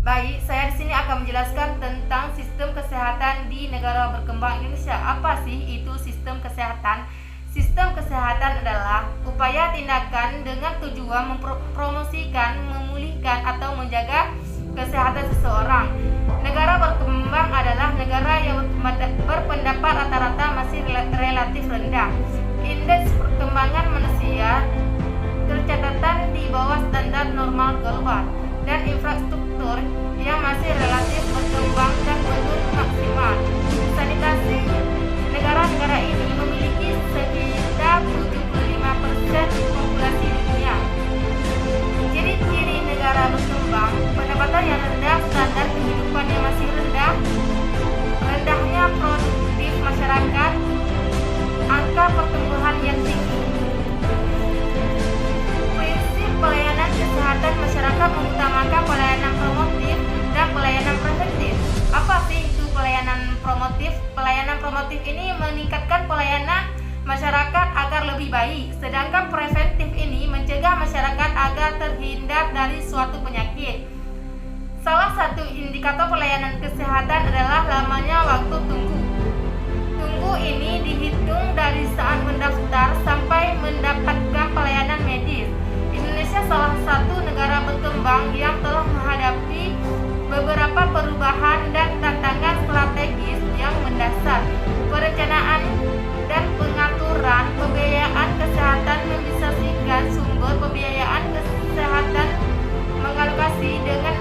Baik, saya di sini akan menjelaskan tentang sistem kesehatan di negara berkembang Indonesia. Apa sih itu sistem kesehatan? Sistem kesehatan adalah upaya tindakan dengan tujuan mempromosikan, memulihkan, atau menjaga kesehatan seseorang. Negara berkembang adalah negara yang berpendapat rata-rata masih relatif rendah. Indeks perkembangan manusia tercatat di bawah standar normal global, dan infrastruktur yang masih relatif berkembang dan belum maksimal. Sanitasi negara-negara ini memiliki sekitar 75% populasi dunia. Ciri-ciri negara berkembang: pendapatan yang rendah, standar kehidupan yang masih rendah, rendahnya produktif masyarakat, angka pertumbuhan yang tinggi. Pelayanan kesehatan masyarakat mengutamakan pelayanan promotif dan pelayanan preventif. Apa sih itu pelayanan promotif? Pelayanan promotif ini meningkatkan pelayanan masyarakat agar lebih baik, sedangkan preventif ini mencegah masyarakat agar terhindar dari suatu penyakit. Salah satu indikator pelayanan kesehatan adalah lamanya waktu tunggu. Tunggu ini dihitung dari saat mendaftar sampai mendapatkan pelayanan medis. Indonesia salah satu negara berkembang yang telah menghadapi beberapa perubahan dan tantangan strategis yang mendasar. Perencanaan dan pengaturan pembiayaan kesehatan membisasikan sumber pembiayaan kesehatan mengalokasi dengan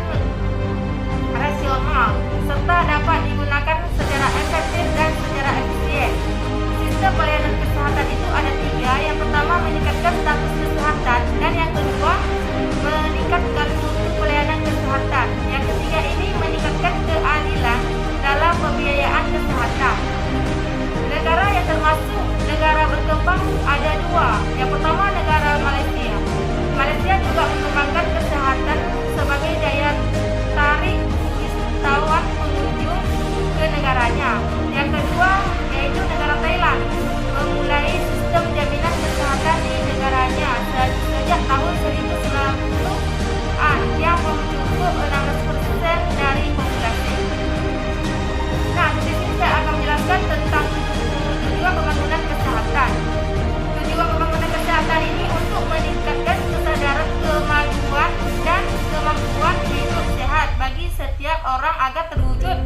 rasional serta dapat digunakan secara efektif dan secara efisien. Sistem pelayanan kesehatan itu ada 3. Yang pertama, meningkatkan status kesehatan, dan yang kedua, meningkatkan mutu pelayanan kesehatan. Yang ketiga ini meningkatkan keadilan dalam pembiayaan kesehatan. Negara yang termasuk negara berkembang ada 2. Yang pertama, negara Malaysia. Malaysia juga mengembangkan kesehatan sebagai daya tarik wisatawan pengunjung ke negaranya. Yang kedua yaitu negara Thailand, memulai sistem jaminan kesehatan di negaranya sejak tahun 1990-an yang mencakup 16% dari populasi. Nah, di sini saya akan menjelaskan tentang tujuan pembangunan kesehatan. Tujuan pembangunan kesehatan ini untuk meningkatkan kesadaran, kemajuan, dan kemampuan hidup sehat bagi setiap orang agar terwujud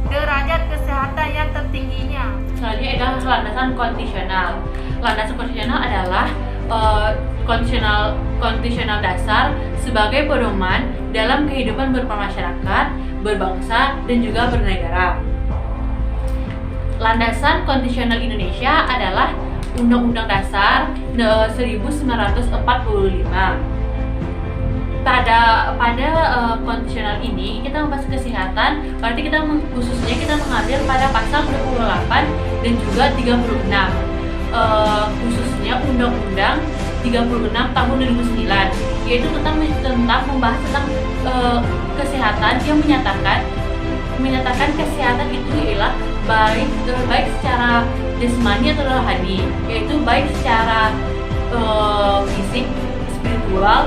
derajat kesehatan yang tertingginya. Selanjutnya adalah landasan kondisional. Landasan kondisional adalah kondisional dasar sebagai pedoman dalam kehidupan bermasyarakat, berbangsa, dan juga bernegara. Landasan kondisional Indonesia adalah Undang-Undang Dasar 1945. Pada kondisional ini kita membahas kesehatan, berarti khususnya kita mengambil pada pasal 28 dan juga 36, khususnya Undang-Undang 36 tahun 2009, yaitu tentang membahas tentang kesehatan yang menyatakan kesehatan itu ialah baik secara jasmani atau rohani, yaitu baik secara fisik, spiritual,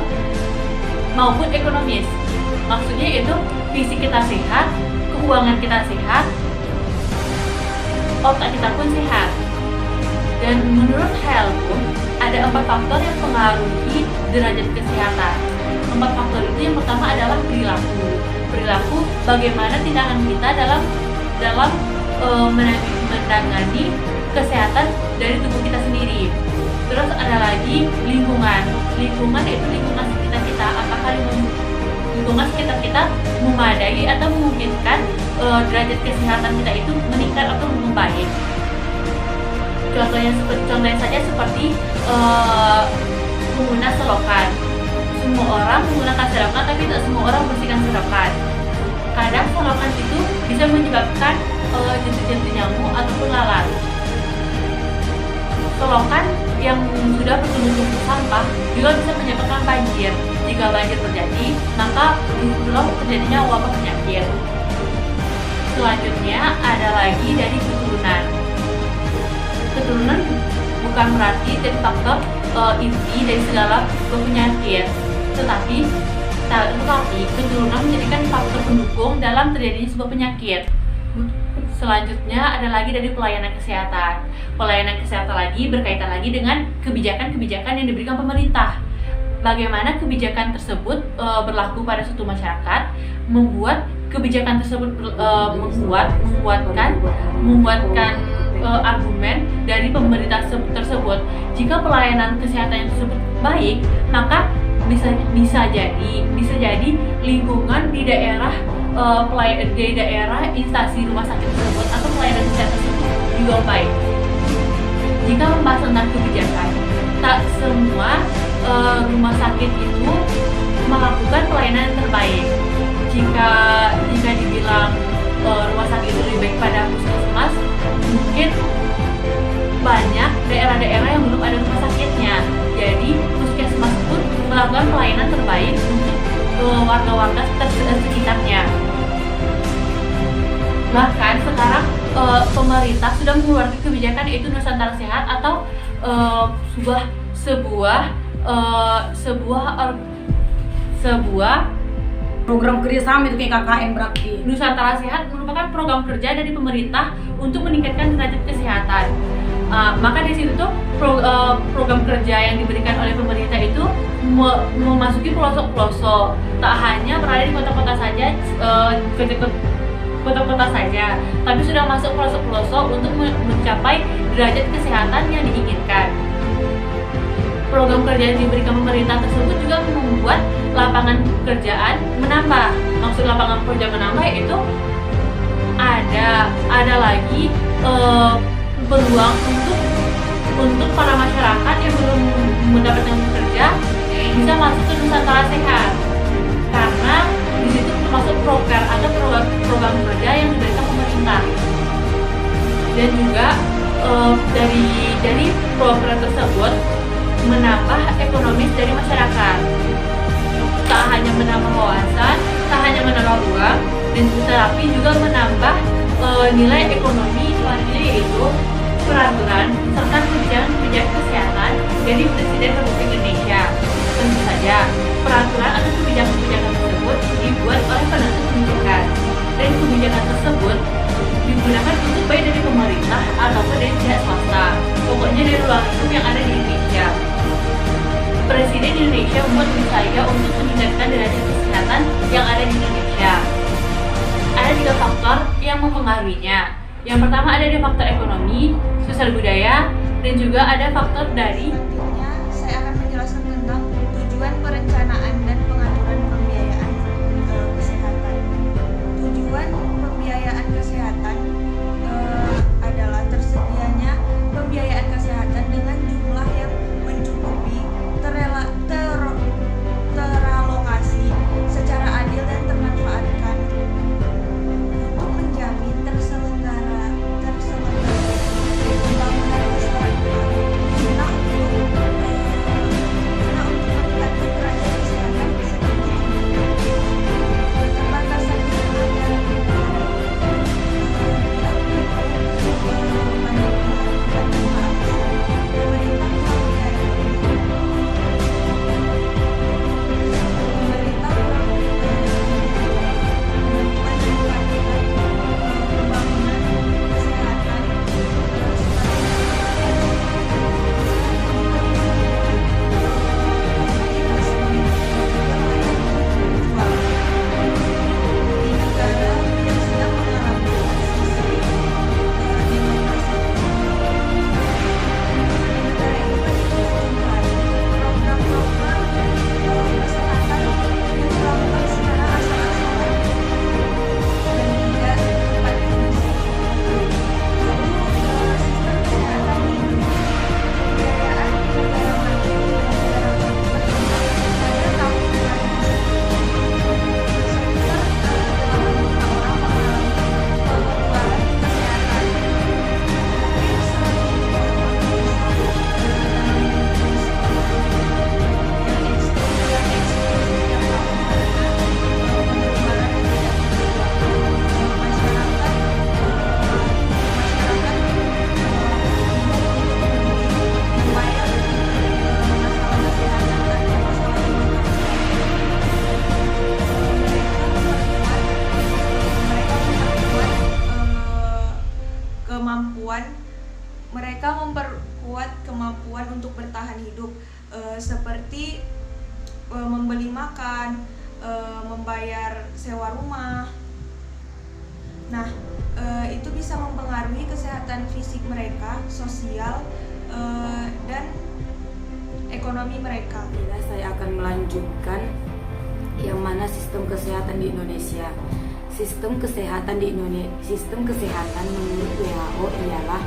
maupun ekonomis. Maksudnya itu fisik kita sehat, keuangan kita sehat, otak kita pun sehat. Dan menurut HELBO ada 4 faktor yang mempengaruhi derajat kesehatan. 4 faktor itu yang pertama adalah perilaku, bagaimana tindakan kita dalam menangani kesehatan dari tubuh kita sendiri. Terus ada lagi lingkungan yaitu lingkungan sekitar kita, apakah lingkungan sekitar kita memadai atau memungkinkan derajat kesehatan kita itu meningkat atau membaik. Contohnya saja seperti pengguna selokan. Semua orang menggunakan selokan, tapi tidak semua orang bersihkan selokan. Kadang selokan itu bisa menyebabkan jentik-jentik nyamuk ataupun lalat. Selokan yang sudah bertumpuk sampah juga bisa menyebabkan banjir. Jika banjir terjadi, maka disitulah terjadinya wabah penyakit. Selanjutnya ada lagi dari keturunan. Keturunan bukan berarti jadi faktor inti dari segala penyakit, tetapi Tetapi keturunan menjadikan faktor pendukung dalam terjadinya sebuah penyakit. Selanjutnya ada lagi dari pelayanan kesehatan. Pelayanan kesehatan lagi berkaitan lagi dengan kebijakan-kebijakan yang diberikan pemerintah. Bagaimana kebijakan tersebut berlaku pada suatu masyarakat, membuat kebijakan tersebut membuatkan argumen dari pemerintah tersebut. Jika pelayanan kesehatan tersebut baik, maka bisa jadi lingkungan di daerah instansi rumah sakit tersebut atau pelayanan kesehatan tersebut juga baik. Jika membahas tentang kebijakan, tak semua rumah sakit itu melakukan pelayanan yang terbaik. Jika dibilang rumah sakit itu lebih baik pada puskesmas, mungkin banyak daerah-daerah yang belum ada rumah sakitnya. Jadi puskesmas pun melakukan pelayanan terbaik untuk warga-warga sekitarnya. Bahkan sekarang pemerintah sudah mengeluarkan kebijakan yaitu Nusantara Sehat atau sebuah program kerjasama itu kayak KKN berarti. Nusantara Sehat merupakan program kerja dari pemerintah untuk meningkatkan derajat kesehatan. Maka di situ tuh program kerja yang diberikan oleh pemerintah itu memasuki pelosok-pelosok, tak hanya berada di kota-kota saja, tapi sudah masuk pelosok-pelosok untuk mencapai derajat kesehatan yang diinginkan. Program kerja yang diberikan pemerintah tersebut juga membuat lapangan pekerjaan menambah. Maksud lapangan kerja menambah itu ada lagi peluang untuk para masyarakat yang belum mendapatkan pekerja bisa masuk ke Nusantara Sehat, karena di situ termasuk program kerja yang diberikan pemerintah. Dan juga dari program tersebut menambah ekonomis dari masyarakat, tak hanya menambah wawasan, tak hanya menambah uang, dan tetapi juga menambah nilai ekonomi selanjutnya, yaitu peraturan serta kebijakan kesehatan dari Presiden Republik Indonesia. Tentu saja peraturan atau kebijakan tersebut dibuat oleh penentu kebijakan, dan kebijakan tersebut digunakan untuk baik dari pemerintah ataupun dari pihak swasta, pokoknya dari ruang lingkup yang ada di Indonesia. Presiden Indonesia membuat upaya untuk meningkatkan derajat kesehatan yang ada di Indonesia. Ada 3 faktor yang mempengaruhinya. Yang pertama ada di faktor ekonomi, sosial budaya, dan juga ada faktor dari. Selanjutnya saya akan menjelaskan tentang tujuan perencanaan dan pengaturan pembiayaan kesehatan. Tujuan pembiayaan kesehatan adalah tersedianya pembiayaan kesehatan dengan jumlah yang mencukupi, teralokasi secara adil dan termanfaatkan untuk menjamin terselenggara pembangunan kesehatan guna untuk mereka memperkuat kemampuan untuk bertahan hidup, seperti membeli makan, membayar sewa rumah. Nah, itu bisa mempengaruhi kesehatan fisik mereka, sosial, dan ekonomi mereka. Saya akan melanjutkan yang mana sistem kesehatan di Indonesia. Sistem kesehatan menurut WHO ialah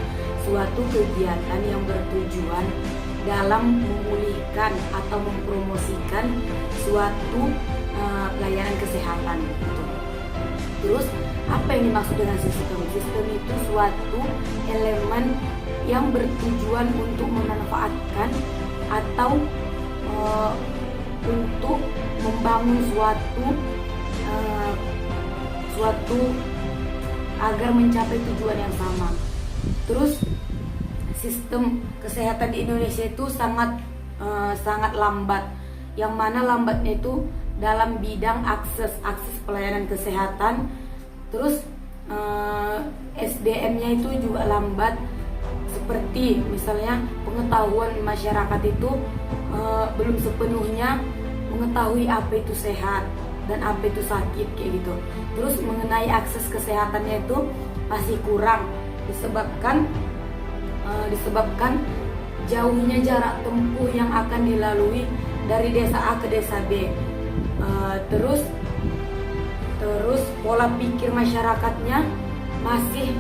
suatu kegiatan yang bertujuan dalam memulihkan atau mempromosikan suatu pelayanan kesehatan. Gitu. Terus apa yang dimaksud dengan sistem? Sistem itu suatu elemen yang bertujuan untuk memanfaatkan atau untuk membangun suatu agar mencapai tujuan yang sama. Terus sistem kesehatan di Indonesia itu sangat lambat. Yang mana lambatnya itu dalam bidang akses pelayanan kesehatan. Terus SDM-nya itu juga lambat. Seperti misalnya pengetahuan masyarakat itu belum sepenuhnya mengetahui apa itu sehat dan apa itu sakit kayak gitu. Terus mengenai akses kesehatannya itu masih kurang disebabkan jauhnya jarak tempuh yang akan dilalui dari desa A ke desa B. Terus pola pikir masyarakatnya masih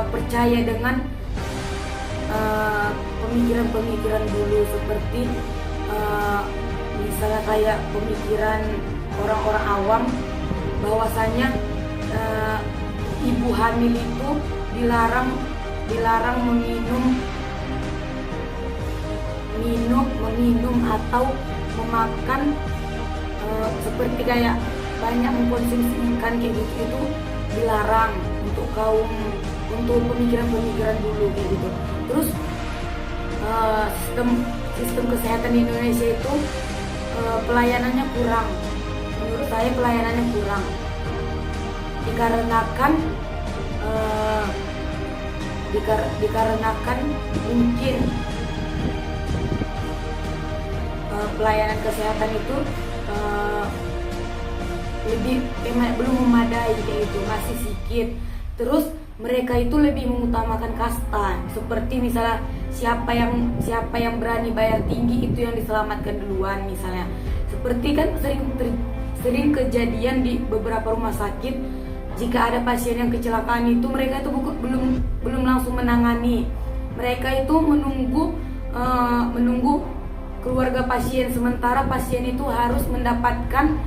percaya dengan pemikiran dulu, seperti misalnya kayak pemikiran orang-orang awam bahwasanya ibu hamil itu dilarang meminum atau memakan seperti kayak banyak mengkonsumsi ikan kayak gitu, itu dilarang untuk pemikiran dulu kayak gitu. Terus sistem kesehatan di Indonesia itu pelayanannya kurang. Menurut saya pelayanannya kurang dikarenakan mungkin pelayanan kesehatan itu belum memadai kayak itu, masih sedikit. Terus mereka itu lebih mengutamakan kasta, seperti misalnya siapa yang berani bayar tinggi itu yang diselamatkan duluan misalnya. Seperti kan sering kejadian di beberapa rumah sakit, jika ada pasien yang kecelakaan itu mereka itu belum langsung menangani. Mereka itu menunggu keluarga pasien, sementara pasien itu harus mendapatkan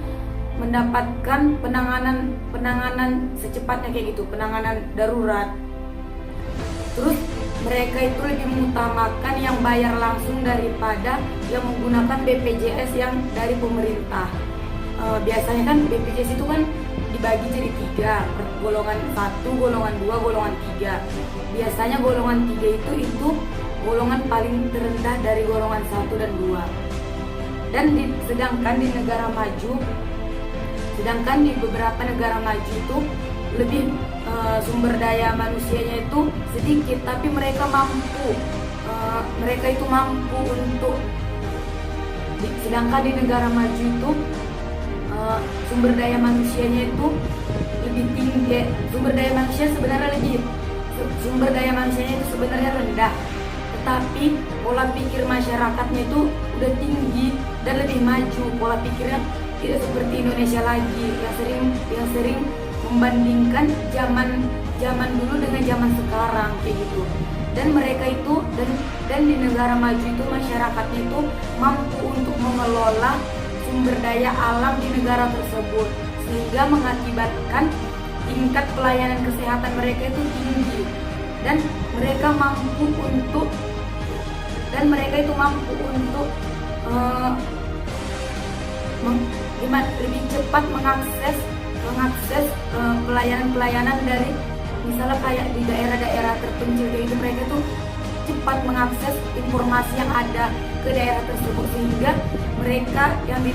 penanganan secepatnya kayak gitu, penanganan darurat. Terus mereka itu lebih mengutamakan yang bayar langsung daripada yang menggunakan BPJS yang dari pemerintah. Biasanya kan BPJS itu kan dibagi jadi 3, golongan 1, golongan 2, golongan 3. Biasanya golongan 3 itu golongan paling terendah dari golongan 1 dan 2. Dan sedangkan di beberapa negara maju itu lebih sumber daya manusianya itu sedikit, tapi mereka itu mampu untuk sedangkan di negara maju itu sumber daya manusianya itu lebih tinggi. Sumber daya manusianya itu sebenarnya rendah, tetapi pola pikir masyarakatnya itu udah tinggi dan lebih maju. Pola pikirnya tidak seperti Indonesia lagi yang sering membandingkan zaman dulu dengan zaman sekarang kayak gitu. Dan mereka itu dan di negara maju itu masyarakatnya itu mampu untuk mengelola sumber daya alam di negara tersebut, sehingga mengakibatkan tingkat pelayanan kesehatan mereka itu tinggi, dan mereka itu mampu untuk lebih cepat mengakses pelayanan dari misalnya kayak di daerah-daerah terpencil kayak itu. Mereka tuh cepat mengakses informasi yang ada ke daerah tersebut, sehingga mereka yang di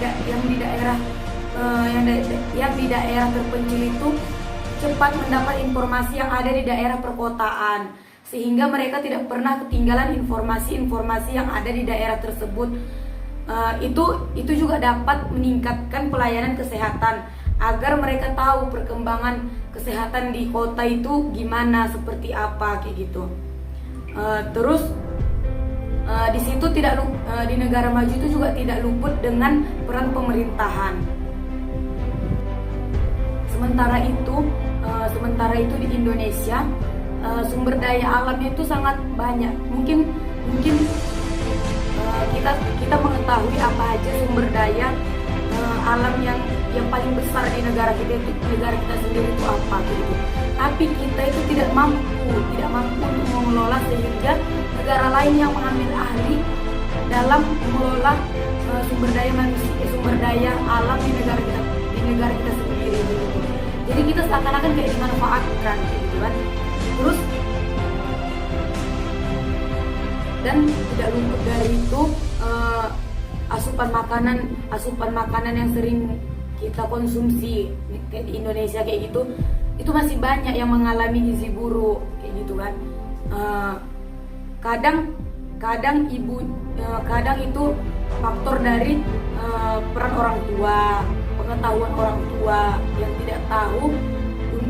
daerah terpencil itu cepat mendapat informasi yang ada di daerah perkotaan. sehingga mereka tidak pernah ketinggalan informasi-informasi yang ada di daerah tersebut. Itu juga dapat meningkatkan pelayanan kesehatan agar mereka tahu perkembangan kesehatan di kota itu gimana, seperti apa kayak gitu. Terus di situ di negara maju itu juga tidak luput dengan peran pemerintahan. Sementara itu di Indonesia sumber daya alamnya itu sangat banyak. Mungkin kita mengetahui apa aja sumber daya alam yang paling besar di negara kita sendiri itu apa gitu. Tapi kita itu tidak mampu untuk mengelola, sehingga negara lain yang mengambil ahli dalam mengelola sumber daya alam di negara kita sendiri gitu. Jadi kita seakan-akan kayak dimanfaatkan gitu kan. Terus dan tidak luput dari itu asupan makanan yang sering kita konsumsi kayak di Indonesia kayak gitu, itu masih banyak yang mengalami gizi buruk kayak gitu kan. Kadang itu faktor dari peran orang tua, pengetahuan orang tua yang tidak tahu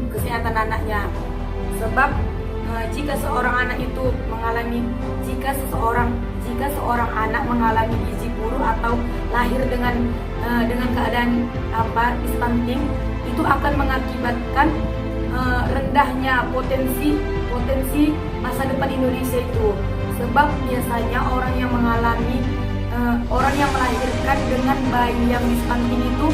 kesehatan anaknya. Sebab jika seorang anak mengalami gizi buruk atau lahir dengan keadaan stunting, itu akan mengakibatkan rendahnya potensi masa depan Indonesia itu. Sebab biasanya orang yang melahirkan dengan bayi yang stunting itu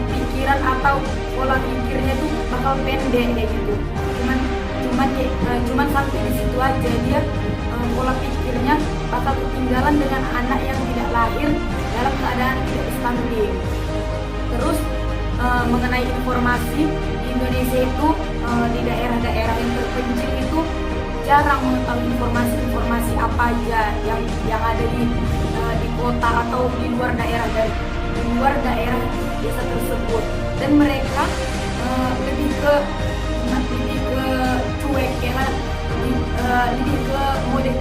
pikiran atau pola pikirnya itu bakal pendek kayak gitu. Cuman sampai di situ aja, dia pola pikirnya bakal ketinggalan dengan anak yang tidak lahir dalam keadaan tidak stunting. Terus mengenai informasi di Indonesia itu, di daerah-daerah yang terpencil itu jarang mengetahui informasi apa aja yang ada di kota atau di luar daerah desa tersebut. Dan mereka lebih ke cuek ya, lebih ke model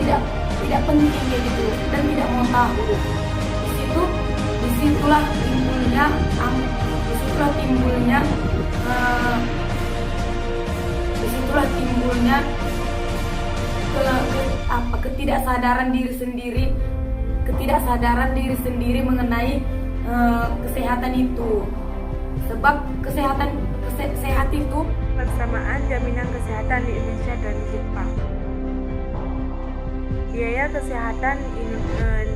tidak penting kayak gitu dan tidak mau tahu. Disitulah timbulnya ketidaksadaran diri sendiri mengenai kesehatan itu. Sebab sehat itu Persamaan jaminan kesehatan di Indonesia dan di Jepang. Biaya kesehatan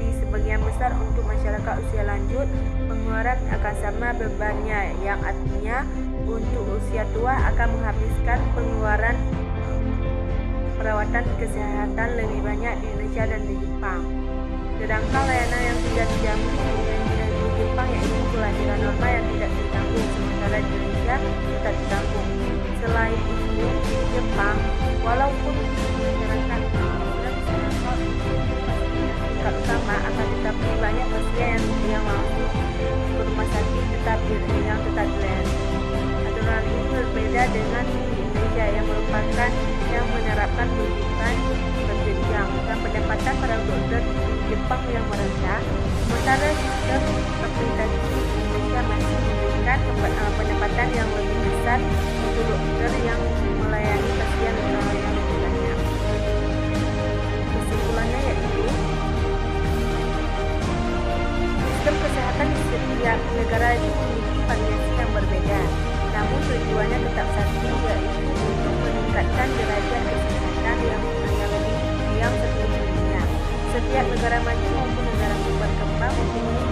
di sebagian besar untuk masyarakat usia lanjut, pengeluaran akan sama bebannya, yang artinya untuk usia tua akan menghabiskan pengeluaran perawatan kesehatan lebih banyak di Indonesia dan di Jepang. Sedangkan layanan yang tidak dijamin di Jepang yaitu kelahiran normal yang tidak ditanggung, sementara di Indonesia tetap ditanggung. Selain itu, di Jepang, walaupun masyarakat tingkat utama, akan tetapi banyak pasien yang masuk ke rumah sakit yang tetap dilayani. Aturan ini berbeda dengan di Indonesia yang menerapkan rujukan berjenjang dan pendapatan para dokter di Jepang yang merendah, sementara sistem representasi Indonesia masih memberikan pendapatan yang lebih besar untuk dokter yang melayani pasien yang lebih banyak. Kesimpulannya yaitu sistem kesehatan di setiap negara itu memiliki variasi yang berbeda, namun tujuannya tetap satu, yaitu untuk meningkatkan derajat kesehatan yang seluruhnya. Setiap negara maju maupun negara berkembang mempunyai